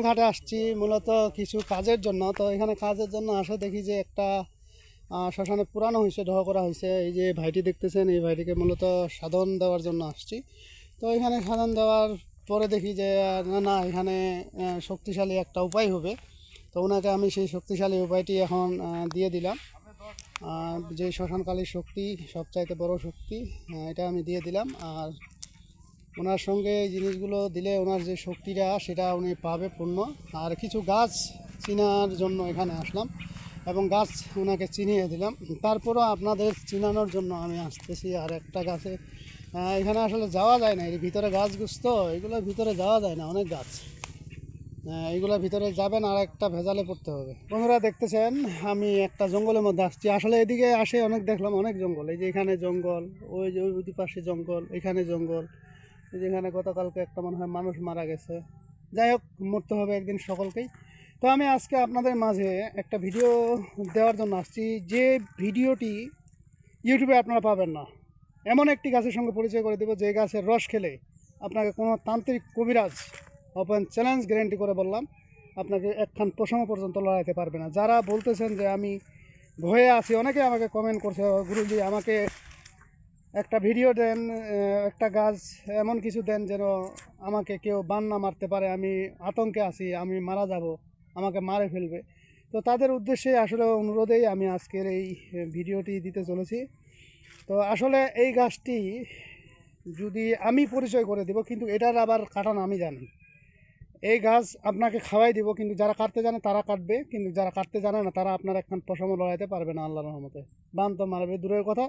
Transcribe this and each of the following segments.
ঘাটে আসছি মূলত কিছু কাজের জন্য। তো এখানে কাজের জন্য আসে দেখি যে একটা শ্মশানে পুরানো হয়েছে, ঢহ করা হয়েছে। এই যে ভাইটি দেখতেছেন, এই ভাইটিকে মূলত সাধন দেওয়ার জন্য আসছি। তো এখানে সাধন দেওয়ার পরে দেখি যে না না এখানে শক্তিশালী একটা উপায় হবে। তো ওনাকে আমি সেই শক্তিশালী উপায়টি এখন দিয়ে দিলাম। যে শ্মশানকালীর শক্তি, সবচাইতে বড় শক্তি, এটা আমি দিয়ে দিলাম। আর ওনার সঙ্গে এই জিনিসগুলো দিলে ওনার যে শক্তিটা সেটা উনি পাবে পূর্ণ। আর কিছু গাছ চিনার জন্য এখানে আসলাম এবং গাছ ওনাকে চিনিয়ে দিলাম। তারপরও আপনাদের চিনানোর জন্য আমি আসতেছি আর একটা গাছে। এখানে আসলে যাওয়া যায় না, এর ভিতরে গাছগুছ তো, এগুলোর ভিতরে যাওয়া যায় না, অনেক গাছ। এইগুলোর ভিতরে যাবেন আর একটা ভেজালে পড়তে হবে। বন্ধুরা দেখতেছেন আমি একটা জঙ্গলের মধ্যে আসছি। আসলে এদিকে আসে অনেক দেখলাম অনেক জঙ্গল, এই যে এখানে জঙ্গল, ওই যে ওই পাশে জঙ্গল, এখানে জঙ্গল, যেখানে গতকালকে একটা মনে হয় মানুষ মারা গেছে। যাই হোক, মরতে হবে একদিন সকলকেই। তো আমি আজকে আপনাদের মাঝে একটা ভিডিও দেওয়ার জন্য আসছি, যে ভিডিওটি ইউটিউবে আপনারা পাবেন না। এমন একটি গাছের সঙ্গে পরিচয় করে দেবো যে গাছের রস খেলে আপনাকে কোনো তান্ত্রিক কবিরাজ ওপেন চ্যালেঞ্জ গ্যারেন্টি করে বললাম আপনাকে একখান পশম পর্যন্ত লড়াইতে পারবে না। যারা বলতেছেন যে আমি ভয়ে আছি, অনেকে আমাকে কমেন্ট করছে, গুরুজি আমাকে একটা ভিডিও দেন, একটা গাছ এমন কিছু দেন যেন আমাকে কেউ বান না মারতে পারে, আমি আতঙ্কে আছি, আমি মারা যাব, আমাকে মারে ফেলবে। তো তাদের উদ্দেশ্যে আসলে অনুরোধেই আমি আজকের এই ভিডিওটি দিতে চলেছি। তো আসলে এই গাছটি যদি আমি পরিচয় করে দেব, কিন্তু এটার আবার কাটানো আমি জানি। এই গাছ আপনাকে খাওয়াই দিব, কিন্তু যারা কাটতে জানে তারা কাটবে, কিন্তু যারা কাটতে জানে না তারা আপনার একখান পশমও লড়াইতে পারবে না আল্লাহর রহমতে। বান তো মারবে দূরের কথা,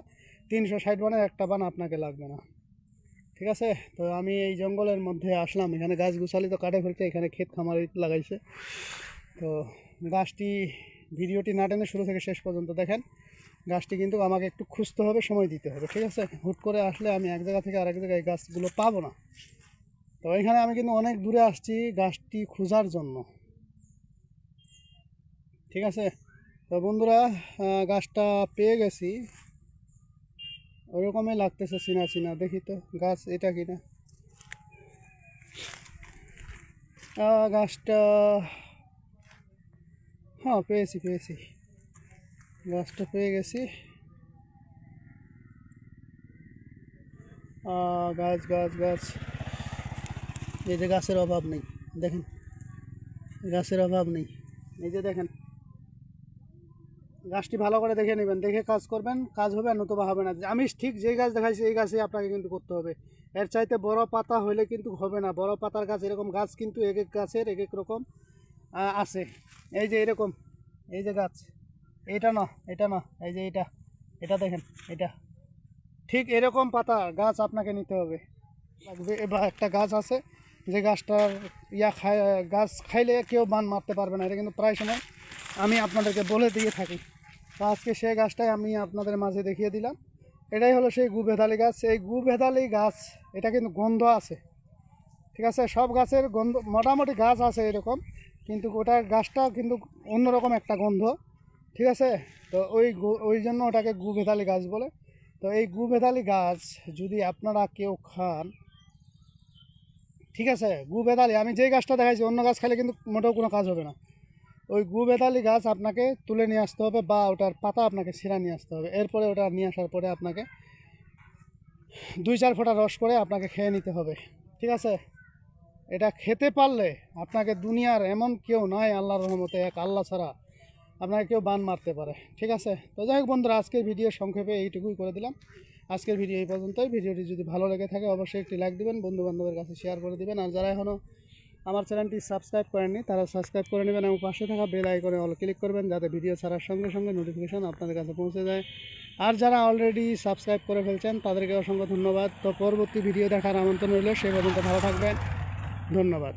360 বানের একটা বান আপনাকে লাগবে না। ঠিক আছে। তো আমি এই জঙ্গলের মধ্যে আসলাম, এখানে গাছ গুছালি তো কাটে ফেলছে, এখানে ক্ষেত খামারি লাগাইছে। তো গাছটি ভিডিওটি না টেনে শুরু থেকে শেষ পর্যন্ত দেখেন। গাছটি কিন্তু আমাকে একটু খুঁজতে হবে, সময় দিতে হবে। ঠিক আছে, হুট করে আসলে আমি এক জায়গা থেকে আরেক জায়গায় গাছগুলো পাবো না। তো এখানে আমি কিন্তু অনেক দূরে আসছি গাছটি খোঁজার জন্য। ঠিক আছে। তো বন্ধুরা গাছটা পেয়ে গেছি, ওরকমই লাগতেছে, চিনা চিনা। দেখি তো গাছ এটা কিনা। গাছটা হ্যাঁ পেয়েছি পেয়েছি, গাছটা পেয়ে গেছি। গাছ গাছ গাছ, এই যে গাছের অভাব নেই, দেখেন গাছের অভাব নেই। এই যে দেখেন, গাছটি ভালো করে দেখে নেবেন, দেখে কাজ করবেন, কাজ হবে আর নতুবা হবে না। আমি ঠিক যেই গাছ দেখাইছি এই গাছে আপনাকে কিন্তু করতে হবে। এর চাইতে বড় পাতা হলে কিন্তু হবে না। বড় পাতার গাছ, এরকম গাছ কিন্তু এক এক গাছের এক এক রকম আছে। এই যে এরকম, এই যে গাছ, এইটা না, এটা না, এই যে এটা, এটা দেখেন, এটা ঠিক এরকম পাতা গাছ আপনাকে নিতে হবে লাগবে। এবার একটা গাছ আছে যে গাছটার খায়, গাছ খাইলে কেউ বান মারতে পারবে না, এটা কিন্তু প্রায় সময় আমি আপনাদেরকে বলে দিয়ে থাকি। তো আজকে সেই গাছটাই আমি আপনাদের মাঝে দেখিয়ে দিলাম। এটাই হলো সেই গুভেদালি গাছ। এই গুভেদালি গাছ, এটা কিন্তু গন্ধ আছে। ঠিক আছে, সব গাছের গন্ধ, মোটামুটি গাছ আছে এরকম, কিন্তু ওটার গাছটা কিন্তু অন্যরকম একটা গন্ধ। ঠিক আছে। তো ওই জন্য ওটাকে গুভেদালি গাছ বলে। তো এই গুভেদালি গাছ যদি আপনারা কেউ খান, ঠিক আছে, গুভেদালি আমি যেই গাছটা দেখাইছি, অন্য গাছ খাইলে কিন্তু মোটেও কোনো কাজ হবে না। ওই গুভেদালি গাছ আপনাকে তুলে নিয়ে আসতে হবে, বা ওটার পাতা আপনাকে ছিঁড়া নিয়ে আসতে হবে। এরপরে ওটা নিয়ে আসার পরে আপনাকে 2-4 ফোঁটা রস করে আপনাকে খেয়ে নিতে হবে। ঠিক আছে। এটা খেতে পারলে আপনাকে দুনিয়ার এমন কেউ নাই আল্লাহর রহমতে, এক আল্লাহ ছাড়া আপনাকে কেউ বান মারতে পারে। ঠিক আছে। তো যাই হোক বন্ধুরা, আজকের ভিডিও সংক্ষেপে এইটুকুই করে দিলাম। আজকের ভিডিও এই পর্যন্তই। ভিডিওটি যদি ভালো লেগে থাকে অবশ্যই একটি লাইক দিবেন, বন্ধু বান্ধবের কাছে শেয়ার করে দিবেন। আর যারা এখনও আমার চ্যানেলটি সাবস্ক্রাইব করেননি তারা সাবস্ক্রাইব করে নেবেন এবং পাশে থাকা বেল আইকনে অল ক্লিক করবেন, যাতে ভিডিও ছাড়ার সঙ্গে সঙ্গে নোটিফিকেশান আপনাদের কাছে পৌঁছে যায়। আর যারা অলরেডি সাবস্ক্রাইব করে ফেলছেন তাদেরকে অসংখ্য ধন্যবাদ। তো পরবর্তী ভিডিও দেখার আমন্ত্রণ রইল। সেই পর্যন্ত ভালো থাকবেন। ধন্যবাদ।